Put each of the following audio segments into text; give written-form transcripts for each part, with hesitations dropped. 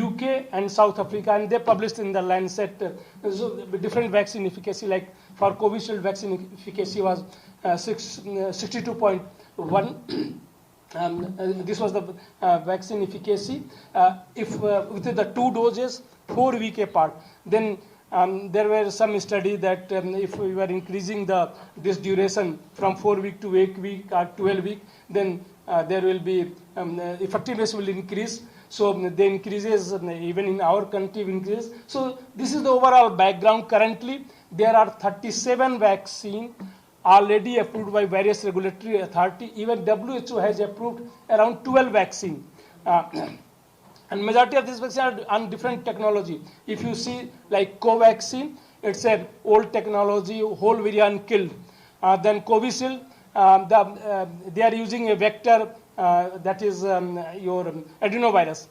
UK and South Africa, and they published in the Lancet so different vaccine efficacy. Like for Covishield, vaccine efficacy was 62.1. This was the vaccine efficacy if with the 2 doses 4 weeks apart. Then there were some study that if we were increasing this duration from 4 weeks to 8 weeks or 12 weeks, then there will be effectiveness will increase. So the increases even in our country increases. So this is the overall background. Currently there are 37 vaccines already approved by various regulatory authority. Even WHO has approved around 12 vaccines. And majority of these vaccines are on different technology. If you see like Covaxin, it's an old technology, whole virion killed. Then Covishield, they are using a vector that is your adenovirus.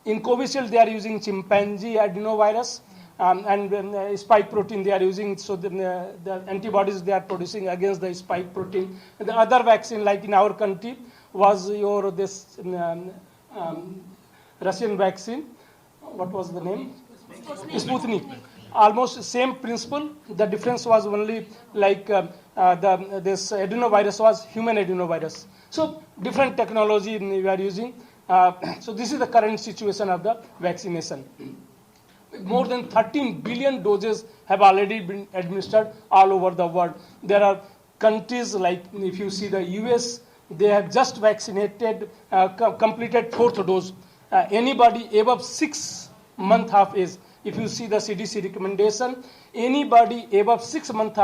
In Covishield, they are using chimpanzee adenovirus. And spike protein they are using, so the antibodies they are producing against the spike protein. The other vaccine, like in our country, was this Russian vaccine. What was the name? Sputnik. Almost same principle. The difference was only like this adenovirus was human adenovirus. So different technology we are using. So this is the current situation of the vaccination. More than 13 billion doses have already been administered all over the world. There are countries like, if you see the US, they have just vaccinated, completed 4th dose. Anybody above 6 months of age, if you see the CDC recommendation, anybody above 6 months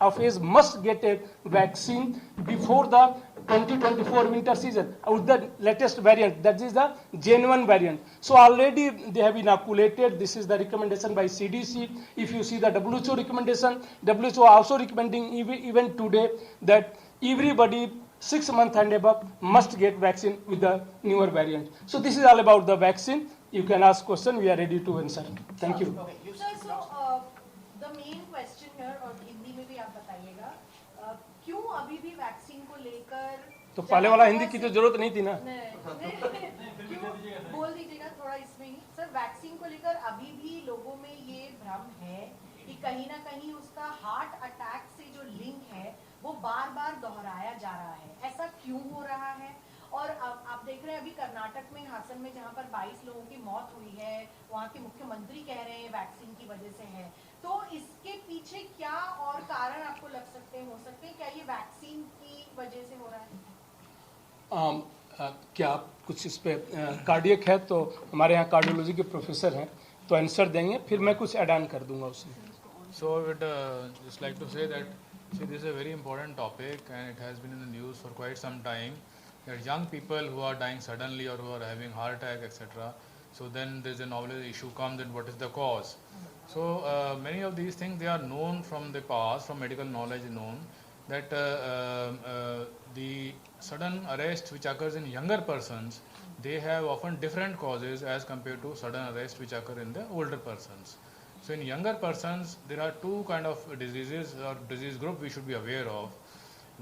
of age must get a vaccine before the 2024 winter season with the latest variant, that is the genuine variant. So already they have inoculated. This is the recommendation by CDC. If you see the WHO recommendation, WHO also recommending even today that everybody 6 months and above must get vaccine with the newer variant. So this is all about the vaccine. You can ask question. We are ready to answer. Thank you. Sir, so the main question here, और हिंदी में भी आप बताइएगा, क्यों अभी भी vaccine को लेकर तो पहले वाला हिंदी की तो जरूरत नहीं थी ना? क्यों बोल दीजिएगा थोड़ा इसमें ही सर, वैक्सीन को लेकर अभी भी लोगों में ये भ्रम है कि कहीं ना कहीं उसका हार्ट अटैक से जो लिंक है वो बार बार दोहराया जा रहा है. ऐसा क्यों हो रहा है? और आप देख रहे हैं अभी कर्नाटक में हासन में जहां पर 22 लोगों की मौत हुई है, वहां के मुख्यमंत्री कह रहे हैं वैक्सीन की वजह से है. तो इसके पीछे क्या और कारण आपको लग सकते हैं, हो सकते हैं? क्या ये वैक्सीन की वजह से हो रहा है? क्या आप कुछ इस पे कार्डियक है तो हमारे यहाँ कार्डियोलॉजी के प्रोफेसर हैं तो आंसर देंगे, फिर मैं कुछ ऐड ऑन कर दूंगा उसमें. So I would just like to say that this is a very important topic and it has been in the news for quite some time. There are young people who are dying suddenly or who are having heart attack, etc. So then there's an obvious issue comes, then what is the cause? So many of these things, they are known from the past, from medical knowledge known, that the sudden arrest which occurs in younger persons, they have often different causes as compared to sudden arrest which occur in the older persons. So in younger persons, there are two kind of diseases or disease group we should be aware of.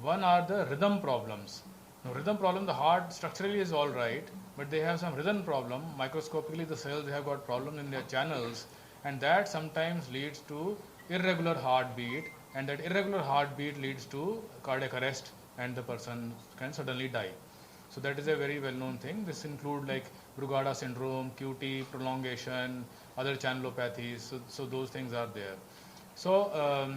One are the rhythm problems. Now, rhythm problem, the heart structurally is all right, but they have some rhythm problem. Microscopically, the cells, they have got problem in their channels, and that sometimes leads to irregular heartbeat, and that irregular heartbeat leads to cardiac arrest, and the person can suddenly die. So that is a very well-known thing. This include like Brugada syndrome, QT, prolongation, other channelopathies. So those things are there. So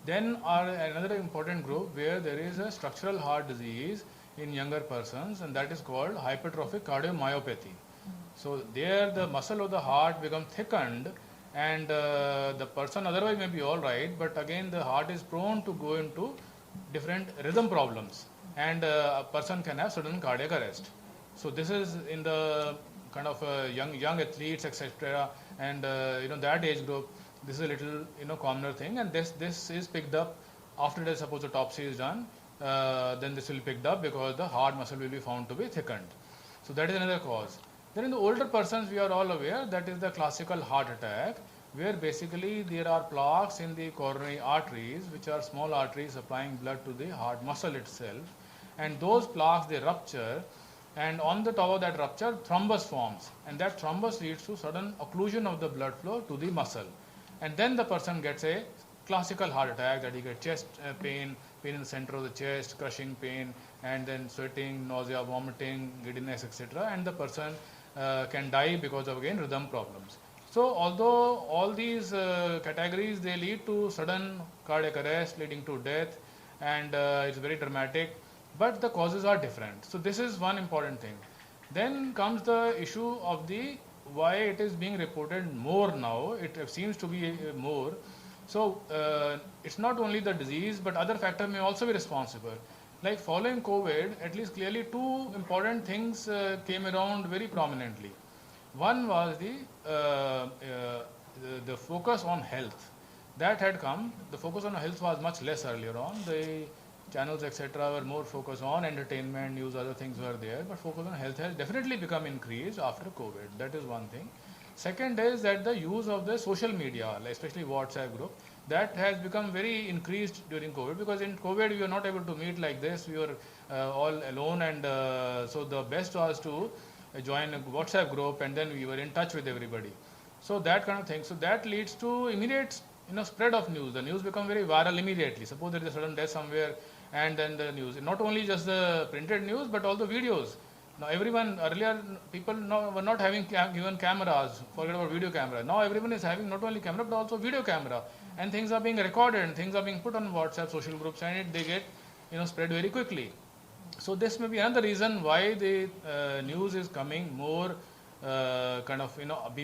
then another important group where there is a structural heart disease in younger persons, and that is called hypertrophic cardiomyopathy. So there the muscle of the heart becomes thickened, and the person otherwise may be all right, but again the heart is prone to go into different rhythm problems, and a person can have sudden cardiac arrest. So this is in the kind of young athletes, etc., and that age group. This is a little commoner thing, and this is picked up after the suppose autopsy is done. Then this will be picked up because the heart muscle will be found to be thickened. So that is another cause. Then in the older persons, we are all aware that is the classical heart attack, where basically there are plaques in the coronary arteries, which are small arteries supplying blood to the heart muscle itself, and those plaques, they rupture, and on the top of that rupture, thrombus forms, and that thrombus leads to sudden occlusion of the blood flow to the muscle, and then the person gets a classical heart attack, that he gets chest pain, pain in the center of the chest, crushing pain, and then sweating, nausea, vomiting, giddiness, etc., and the person can die because of, again, rhythm problems. So although all these categories, they lead to sudden cardiac arrest leading to death, and it's very dramatic, but the causes are different. So this is one important thing. Then comes the issue of the why it is being reported more now. It seems to be more. So it's not only the disease, but other factors may also be responsible. Like following COVID, at least clearly two important things came around very prominently. One was the focus on health. That had come. The focus on health was much less earlier on. The channels, etc., were more focused on entertainment, news, other things were there, but focus on health has definitely become increased after COVID. That is one thing. Second is that the use of the social media, especially WhatsApp group, that has become very increased during COVID, because in COVID we were not able to meet like this. We were all alone, and so the best was to join a WhatsApp group, and then we were in touch with everybody. So that kind of thing. So that leads to immediate spread of news. The news become very viral immediately. Suppose there is a sudden death somewhere, and then the news, not only just the printed news, but also videos. Now everyone, earlier people were not having given cameras, forget about video camera. Now everyone is having not only camera but also video camera, and things are being recorded, and things are being put on WhatsApp social groups, and they get spread very quickly. So this may be another reason why the news is coming more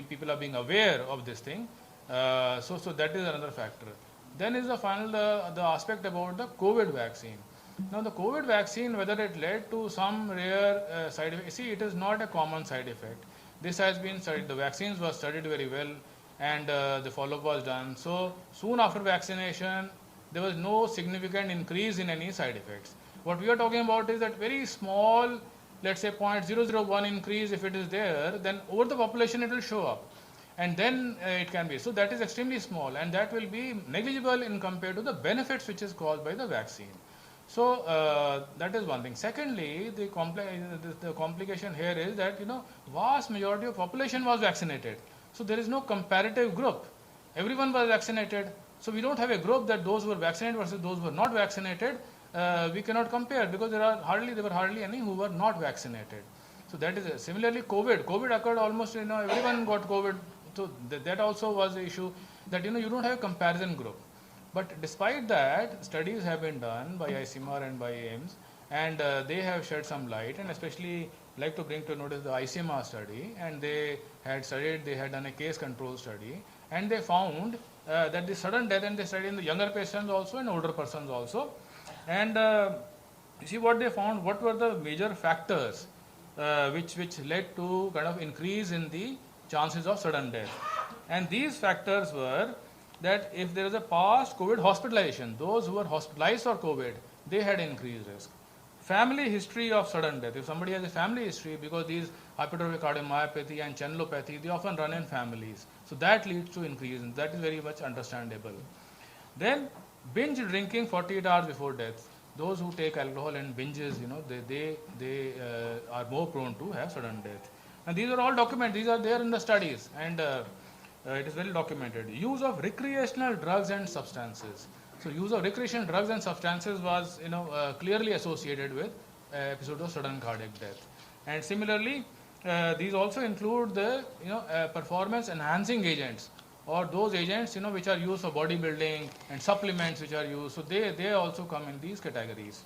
people are being aware of this thing. So that is another factor. Then is the final the aspect about the COVID vaccine. Now the COVID vaccine, whether it led to some rare side effect, see, it is not a common side effect. This has been studied, the vaccines were studied very well, and the follow-up was done. So soon after vaccination, there was no significant increase in any side effects. What we are talking about is that very small, let's say 0.001 increase, if it is there, then over the population it will show up, and then it can be. So that is extremely small, and that will be negligible in compared to the benefits which is caused by the vaccine. So that is one thing. Secondly, the complication here is that vast majority of population was vaccinated. So there is no comparative group. Everyone was vaccinated. So we don't have a group that those who were vaccinated versus those who were not vaccinated. We cannot compare, because there were hardly any who were not vaccinated. So that is similarly COVID occurred almost, everyone got COVID. So that also was the issue, that you don't have a comparison group. But despite that, studies have been done by ICMR and by AIIMS, and they have shed some light, and especially like to bring to notice the ICMR study, and they had done a case control study, and they found that the sudden death, and they studied in the younger patients also and older persons also, and you see what they found, what were the major factors which led to kind of increase in the chances of sudden death. And these factors were that if there is a past COVID hospitalization, those who were hospitalized for COVID, they had increased risk. Family history of sudden death. If somebody has a family history, because these hypertrophic cardiomyopathy and channelopathy, they often run in families. So that leads to increase, and that is very much understandable. Then binge drinking 48 hours before death. Those who take alcohol and binges, they are more prone to have sudden death. And these are all documented. These are there in the studies, and it is well documented. Use of recreational drugs and substances. So use of recreational drugs and substances was clearly associated with episode of sudden cardiac death. And similarly, these also include the performance enhancing agents, or those agents which are used for bodybuilding, and supplements which are used. So they also come in these categories.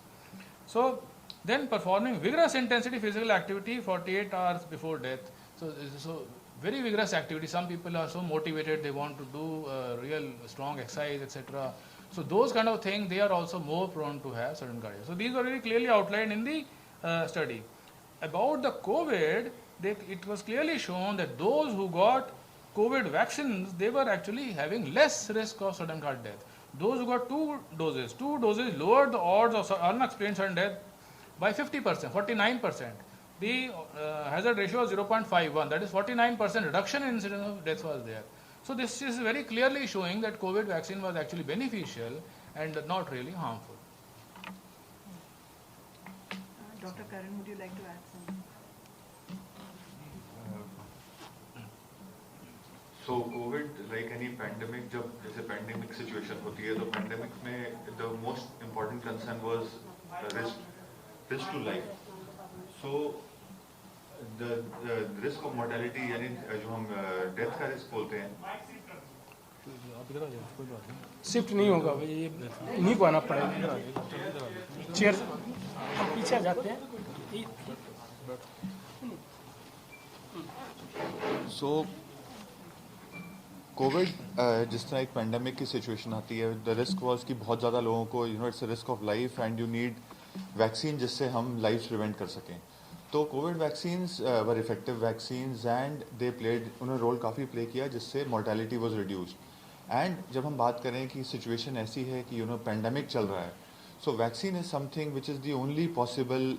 So then performing vigorous intensity physical activity 48 hours before death. So very vigorous activity. Some people are so motivated, they want to do real strong exercise, etc. So those kind of things, they are also more prone to have sudden cardiac. So these are very clearly outlined in the study. About the COVID, it was clearly shown that those who got COVID vaccines, they were actually having less risk of sudden cardiac death. Those who got two doses lowered the odds of unexplained sudden death by 50%, 49%. The hazard ratio was 0.51, that is 49% reduction in incidence of death was there. So this is very clearly showing that COVID vaccine was actually beneficial and not really harmful. Dr. Karan, would you like to add something? So COVID, like any pandemic, जब जैसे pandemic situation होती है तो pandemic में the most important concern was risk to life. So the risk of mortality यानी जो हम death का risk बोलते हैं, शिफ्ट नहीं होगा भाई, ये नहीं को आना पड़ेगा। चेयर हम पीछे आ जाते हैं। सो कोविड जिस तरह एक पेंडेमिक की सिचुएशन आती है, द रिस्क वाज कि बहुत ज़्यादा लोगों को it's a risk of life and you need vaccine जिससे हम लाइफ प्रिवेंट कर सकें। तो Covid vaccines were effective vaccines and they played, उन्होंने रोल काफ़ी प्ले किया जिससे मोर्टेलिटी वाज रिड्यूस्ड। एंड जब हम बात करें कि सिचुएशन ऐसी है कि पेंडेमिक चल रहा है, so vaccine is something which is the only possible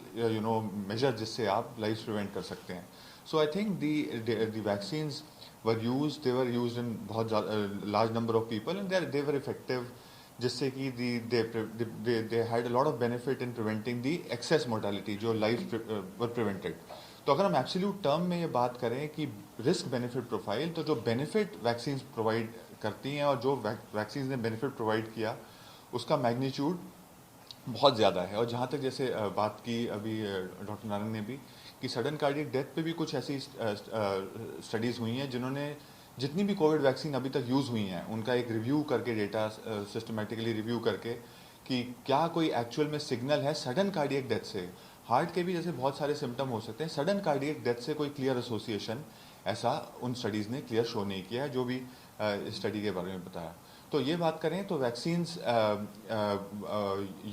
measure जिससे आप लाइफ प्रिवेंट कर सकते हैं। So I think the vaccines were used, they were used in बहुत large number of people and they were effective, जिससे कि they had a lot of benefit in preventing the excess mortality, जो life were prevented. तो अगर हम absolute term में ये बात करें कि रिस्क बेनिफिट प्रोफाइल, तो जो बेनिफिट वैक्सीन प्रोवाइड करती हैं और जो वैक्सीन ने बेनिफिट प्रोवाइड किया उसका मैग्नीट्यूड बहुत ज़्यादा है। और जहाँ तक जैसे बात की अभी डॉक्टर नारायण ने भी कि सडन कार्डियक डेथ पे भी कुछ ऐसी स्टडीज़ हुई हैं जिन्होंने जितनी भी कोविड वैक्सीन अभी तक यूज़ हुई हैं उनका एक रिव्यू करके, डेटा सिस्टमेटिकली रिव्यू करके कि क्या कोई एक्चुअल में सिग्नल है सडन कार्डियक डेथ से। हार्ट के भी जैसे बहुत सारे सिम्टम हो सकते हैं, सडन कार्डियक डेथ से कोई क्लियर एसोसिएशन ऐसा उन स्टडीज़ ने क्लियर शो नहीं किया है, जो भी स्टडी के बारे में बताया। तो ये बात करें तो वैक्सीन्स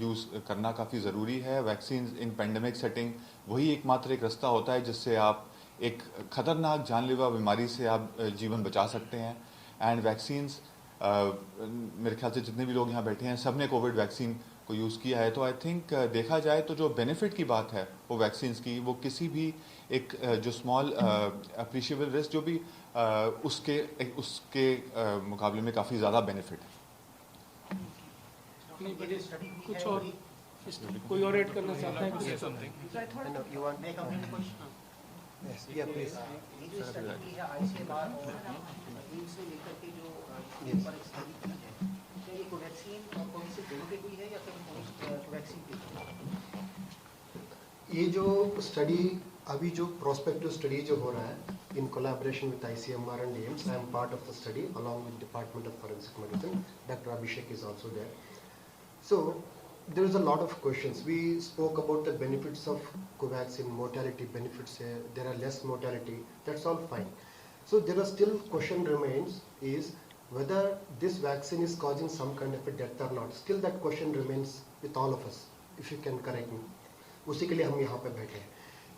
यूज़ करना काफ़ी ज़रूरी है। वैक्सीन्स इन पेंडेमिक सेटिंग वही एकमात्र एक रास्ता होता है जिससे आप एक ख़तरनाक जानलेवा बीमारी से आप जीवन बचा सकते हैं। एंड वैक्सीन्स मेरे ख्याल से जितने भी लोग यहाँ बैठे हैं सब ने कोविड वैक्सीन को यूज़ किया है। तो आई थिंक देखा जाए तो जो बेनिफिट की बात है वो वैक्सीन्स की, वो किसी भी एक जो स्मॉल अप्रिशिएबल रिस्क जो भी उसके मुकाबले में काफ़ी ज़्यादा बेनिफिट है। कुछ और कोई और ऐड करना चाहता है? Yes, you want make a question? Yes, yeah, please. ये जो स्टडी की है आईसीएमआर और AIIMS से लेकर के जो पर एक स्टडी की है, क्या ये कोवैक्सीन और कोविशील्ड दोनों पे हुई है या फिर कोवैक्सीन पे? ये जो स्टडी अभी जो प्रोस्पेक्टिव स्टडी जो हो रहा है in collaboration with ICMR and AIIMS, I am part of the study along with department of forensic medicine, doctor Abhishek is also there. So there is a lot of questions. We spoke about the benefits of Covaxin, mortality benefits. There are less mortality. That's all fine. So there are still question remains is whether this vaccine is causing some kind of a death or not. Still that question remains with all of us. If you can correct me. उसी के लिए हम यहाँ पे बैठे हैं.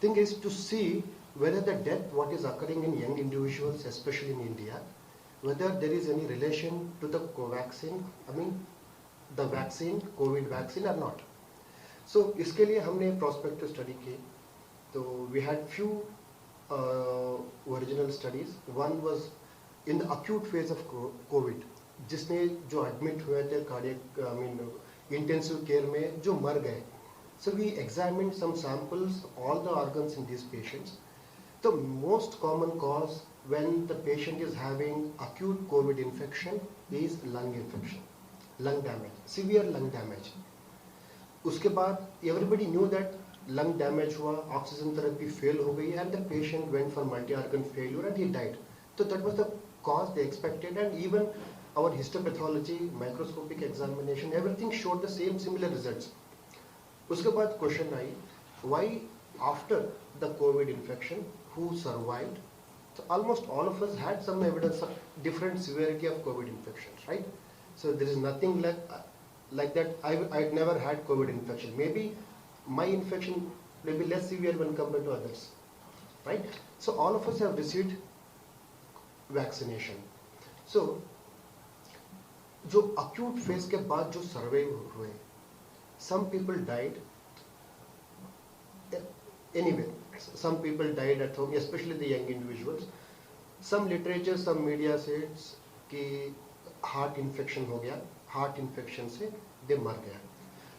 Thing is to see whether the death what is occurring in young individuals, especially in India, whether there is any relation to the Covaxin. I mean the vaccine, COVID vaccine or not. So इसके लिए हमने prospective study की. तो we had few original studies. One was in the acute phase of COVID, जिसने जो admit हुए थे cardiac, I mean intensive care में जो मर गए. So we examined some samples, all the organs in these patients. The most common cause when the patient is having acute COVID infection is lung infection. Lung damage, severe lung damage. उसके बाद everybody knew that lung damage हुआ, oxygen therapy fail हो गई and the patient went for multi-organ failure and he died. So that was the cause they expected and even our histopathology, microscopic examination, everything showed the similar results. उसके बाद question I, why after the COVID infection, who survived? So almost all of us had some evidence of different severity of COVID infections, right? So there is nothing like that. I'd never had COVID infection. Maybe my infection may be less severe when compared to others, right? So all of us have received vaccination. So जो acute phase के बाद जो survive हुए, some people died. Anyway, some people died at home, especially the young individuals. Some literature, some media says कि heart infection हो गया, heart infection से दे मर गया.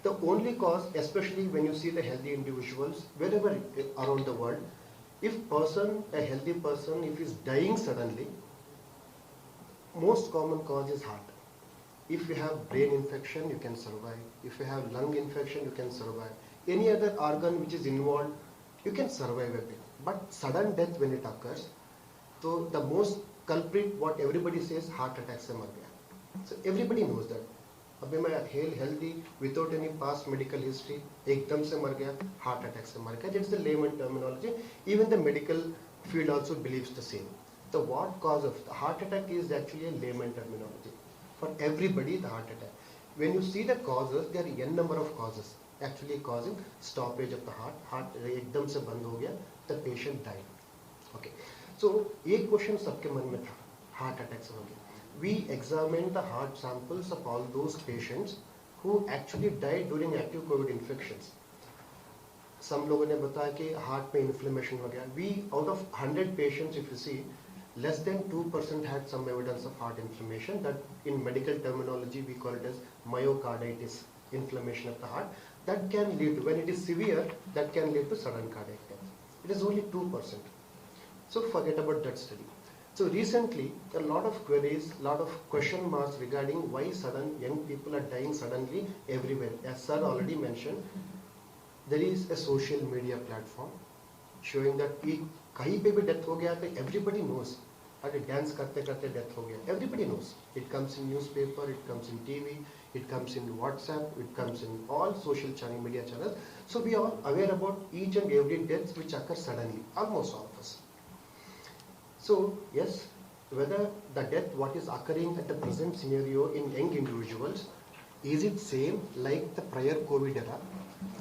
The only cause, especially when you see the healthy individuals wherever around the world, if a healthy person, if he's dying suddenly, most common cause is heart. If you have brain infection, you can survive. If you have lung infection, you can survive. Any other organ which is involved, you can survive a bit. But sudden death when it occurs, so the most culprit, what everybody says, heart attack se mar gaya. So everybody knows that. अभी मैं healthy without any past medical history, एकदम से मर गया, heart attack से मर गया. That's the layman terminology. Even the medical field also believes the same. The what cause of the heart attack is actually a layman terminology. For everybody, the heart attack. When you see the causes, there are n number of causes actually causing stoppage of the heart. Heart एकदम से बंद हो गया, the patient died. Okay. So एक question सबके मन में था, heart attack से हो गया. We examined the heart samples of all those patients who actually died during active COVID infections. Some लोगों ने बताया कि heart में inflammation हो गया. We out of 100 patients, if you see, less than 2% had some evidence of heart inflammation. That in medical terminology we call it as myocarditis, inflammation of the heart. That can lead to, when it is severe, that can lead to sudden cardiac death. It is only 2%. So forget about that study. So recently, a lot of queries, a lot of question marks regarding why sudden young people are dying suddenly everywhere. As sir already mentioned, there is a social media platform showing that कहीं पे भी death हो गया तो everybody knows. अरे dance करते करते death हो गया. Everybody knows. It comes in newspaper, it comes in TV, it comes in WhatsApp, it comes in all social channel media channels. So we are aware about each and every death which occurs suddenly. Almost all of us. So yes, whether the death what is occurring at the present scenario in young individuals, is it same like the prior COVID era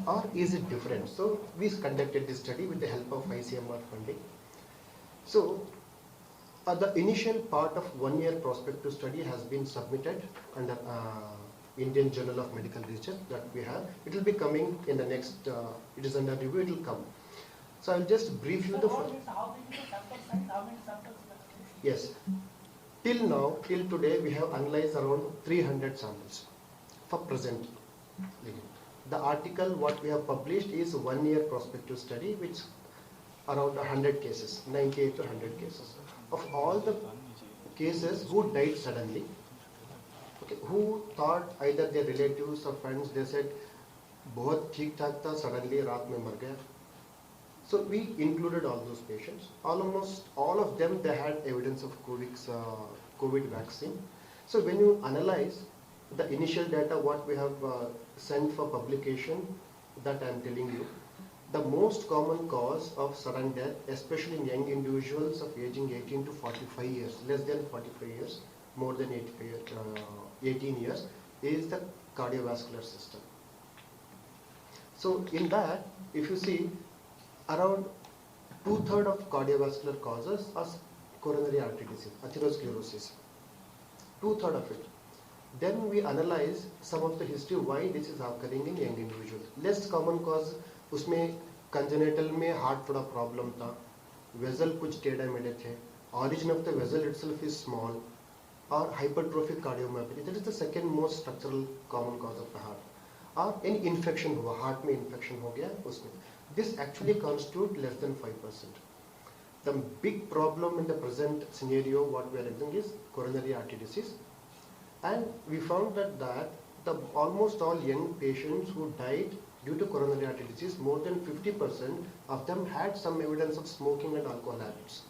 or is it different? So we conducted this study with the help of ICMR funding. So the initial part of 1 year prospective study has been submitted under Indian Journal of Medical Research that we have. It will be coming in the next, it is under review, it will come. So I'll just brief you the first. How big is the sample size? How many samples? Yes. Till now, till today, we have analyzed around 300 samples for present. The article what we have published is 1 year prospective study, which around 100 cases, 98 to 100 cases. Of all the cases who died suddenly, okay, who thought either their relatives or friends, they said, बहुत ठीक ठाक था, suddenly रात में मर गया. So we included all those patients. Almost all of them, they had evidence of COVID vaccine. So when you analyze the initial data, what we have sent for publication, that I am telling you, the most common cause of sudden death, especially in young individuals of aging 18 to 45 years, less than 45 years, more than 18 years, is the cardiovascular system. So in that, if you see, around 2/3 of cardiovascular causes are coronary artery disease, atherosclerosis. 2/3 of it. Then we analyze some of the history why this is occurring in young individuals. Less common cause, उसमें congenital में heart थोड़ा problem था, vessel कुछ टेढ़े मेढ़े थे, origin of the vessel itself is small, और hypertrophic cardiomyopathy. That is the second most structural common cause of the heart. और any infection हुआ, heart में infection हो गया उसमें. This actually constitutes less than 5%. The big problem in the present scenario, what we are examining is coronary artery disease. And we found that the almost all young patients who died due to coronary artery disease, more than 50% of them had some evidence of smoking and alcohol habits.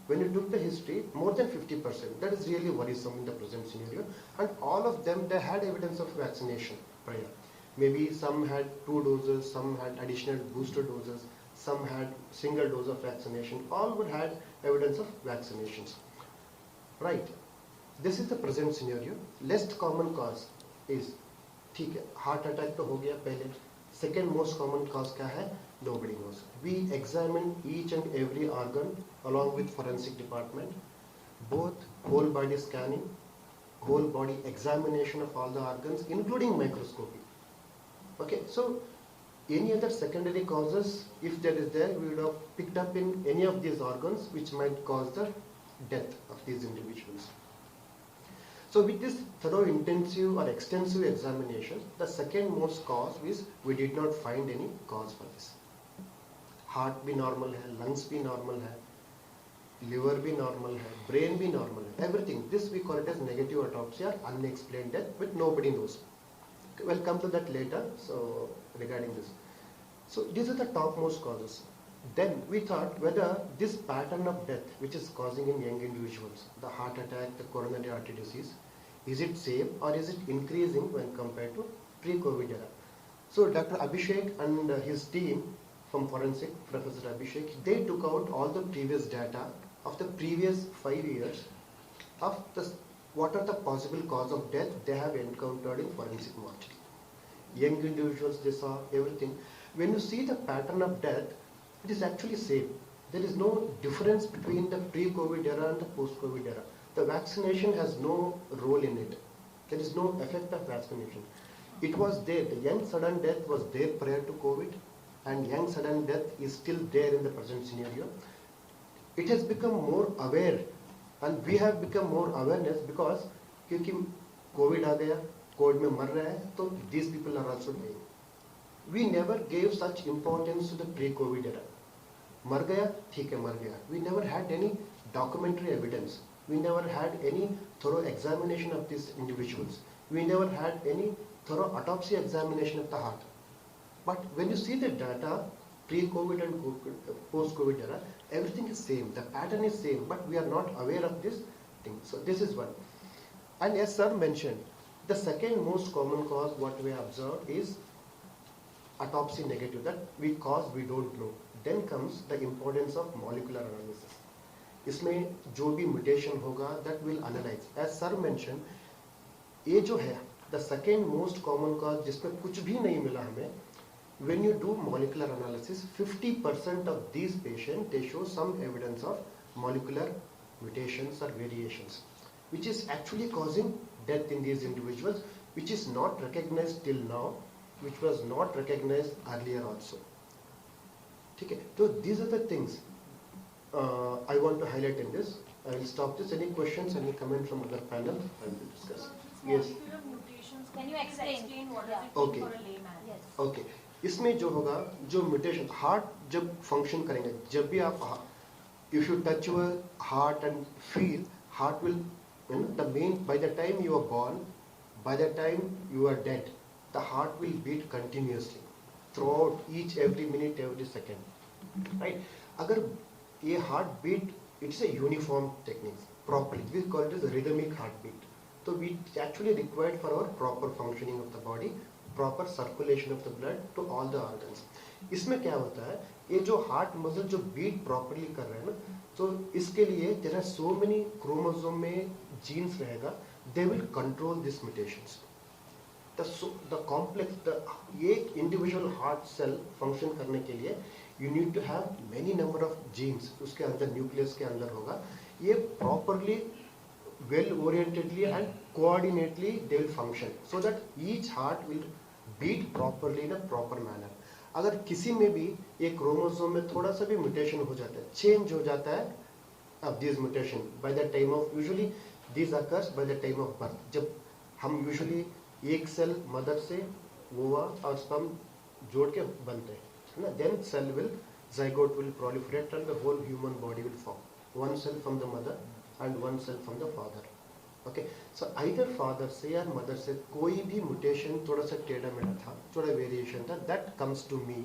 When you took the history, more than 50%, that is really worrisome in the present scenario. And all of them, they had evidence of vaccination prior. Maybe some had 2 doses, some had additional booster doses, some had single dose of vaccination. All would have evidence of vaccinations. Right. This is the present scenario. Least common cause is, ठीक है, heart attack तो हो गया पहले. Second most common cause क्या है? Nobody knows. We examined each and every organ along with forensic department, both whole body scanning, whole body examination of all the organs, including microscopy. Okay, so any other secondary causes, if there is there, we would have picked up in any of these organs which might cause the death of these individuals. So with this thorough, intensive or extensive examination, the second most cause is we did not find any cause for this. Heart भी normal है, lungs भी normal है, liver भी normal है, brain भी normal है, everything. This we call it as negative autopsy or unexplained death, but nobody knows. We'll come to that later. So regarding this, so these are the topmost causes. Then we thought whether this pattern of death, which is causing in young individuals, the heart attack, the coronary artery disease, is it same or is it increasing when compared to pre-COVID era? So Dr. Abhishek and his team from forensic, Professor Abhishek, they took out all the previous data of the previous 5 years of what are the possible cause of death they have encountered in forensic mortuary. Young individuals, they saw everything. When you see the pattern of death, it is actually same. There is no difference between the pre-COVID era and the post-COVID era. The vaccination has no role in it. There is no effect of vaccination. It was there. The young sudden death was there prior to COVID, and young sudden death is still there in the present scenario. It has become more aware, and we have become more awareness because क्योंकि COVID आ गया, COVID में मर रहा है, तो these people are also dying. We never gave such importance to the pre-COVID era. मर गया, ठीक है मर गया. We never had any documentary evidence. We never had any thorough examination of these individuals. We never had any thorough autopsy examination of the heart. But when you see the data, pre-COVID and post-COVID era, everything is same. The pattern is same, but we are not aware of this thing. So this is one. And as sir mentioned, the second most common cause what we observed is autopsy negative. That we don't know. Then comes the importance of molecular analysis. इसमें जो भी mutation होगा, that will analyze. As sir mentioned, ये जो है the second most common cause जिसमें कुछ भी नहीं मिला हमें, when you do molecular analysis, 50% of these patients, they show some evidence of molecular mutations or variations, which is actually causing death in these individuals, which is not recognized till now, which was not recognized earlier also. Okay, so these are the things I want to highlight in this. I will stop this. Any questions, any comment from other panel? I will discuss. Yes. Molecular mutations, Can you explain? what Yeah. does it mean Okay. for a layman? Yes. Okay इसमें जो होगा जो mutation heart जब function करेंगे जब भी आप if you touch your heart and feel heart will the main by the time you are born by the time you are dead the heart will beat continuously throughout each every minute every second right अगर ये heart beat it's a uniform technique properly we call it is rhythmic heart beat तो we actually required for our proper functioning of the body proper circulation of the blood to all the organs. इसमें क्या होता है ये जो heart muscle जो beat properly कर रहे हैं ना तो इसके लिए there are so many chromosome में जीन्स रहेगा they will control this mutations the complex the एक इंडिविजुअल हार्ट सेल फंक्शन करने के लिए you need to have many number of genes उसके अंदर न्यूक्लियस के अंदर होगा ये properly well orientedly and coordinately they will function so that each heart will beat properly in a proper manner. अगर किसी में भी एक क्रोमोसोम में थोड़ा सा भी म्यूटेशन हो जाता है चेंज हो जाता है अब this mutation bye the time of usually this occurs by the time of birth जब हम यूजुअली एक सेल मदर से ओवा और स्पर्म जोड़ के बनते हैं है ना then cell will zygote will proliferate and the whole human body will form one cell from the mother and one cell from the father. Okay, so either father से या mother से कोई भी mutation थोड़ा सा टेढ़ा मेढ़ा था थोड़ा variation था that comes to me